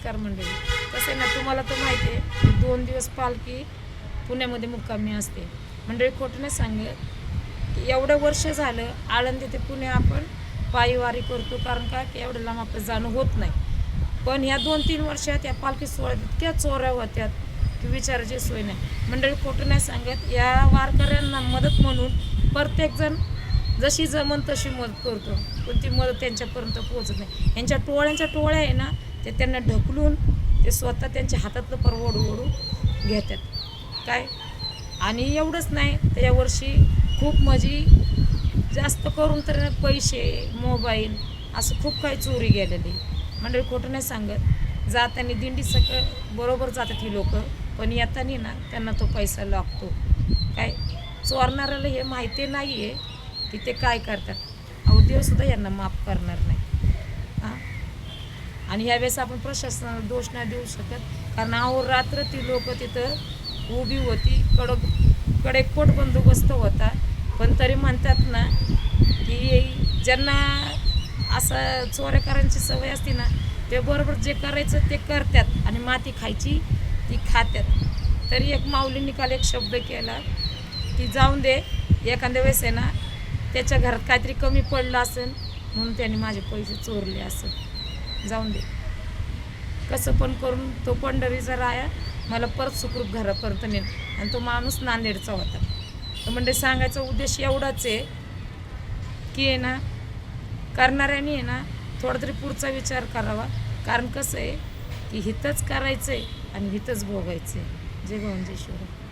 नमस्कार मंडळी. कसं आहे ना, तुम्हाला तर माहिती आहे 2 दिवस पालखी पुण्यामध्ये मुक्कामी असते. मंडळी खोटं नाही सांगत, एवढं वर्ष झालं आळंदी ते पुणे आपण पायी वारी करतो. कारण का की एवढं लांब आपलं जाणं होत नाही. पण ह्या 2-3 वर्षात या पालखी सोहळ्यात इतक्या चोऱ्या होत्यात की विचारायची सोय नाही. मंडळी खोटं नाही सांगत, या वारकऱ्यांना मदत म्हणून प्रत्येकजण जशी जमन तशी मदत करतो, पण ती मदत त्यांच्यापर्यंत पोहोचत नाही. यांच्या टोळ्या आहे ना, ते त्यांना ढकलून ते स्वतः त्यांच्या हातातलं परवडू ओढू घेतात काय. आणि एवढंच नाही तर यावर्षी खूप जास्त करून तर पैसे, मोबाईल असं खूप काही चोरी गेलेली. मंडळी खोटं नाही सांगत, जाताना दिंडी बरोबर जातात ही लोक, पण येताना ना त्यांना तो पैसा लागतो काय. चोरणाऱ्याला हे माहिती नाही आहे की ते काय करतात. अहो देवसुद्धा यांना माफ करणार नाही हां. आणि ह्यावेळेस आपण प्रशासनाला दोष नाही देऊ शकत, कारण अहोरात्र ती लोक तिथं उभी होती. कडेकोट बंदोबस्त होता. पण तरी म्हणतात ना की ज्यांना असं चोऱ्या करायची सवय असते ना, ते बरोबर जे करायचं ते करतात आणि माती खायची ती खात्यात. तरी एक माऊलींनी काल एक शब्द केला की जाऊन दे, एखाद्या वेळेस आहे ना त्याच्या घरात काहीतरी कमी पडलं असेल म्हणून त्याने माझे पैसे चोरले असेल. जाऊन दे, कसं पण करून तो पंढरीचा राया मला परत सुखरूप घरापर्यंत नेल. आणि तो माणूस नांदेडचा होता. तर म्हणजे सांगायचा उद्देश एवढाच आहे की आहे ना, करणाऱ्याने आहे ना थोडा तरी पुढचा विचार करावा. कारण कसं आहे की हितच करायचं आहे आणि हितच भोगायचं आहे. जय भवानी जय शिवराय.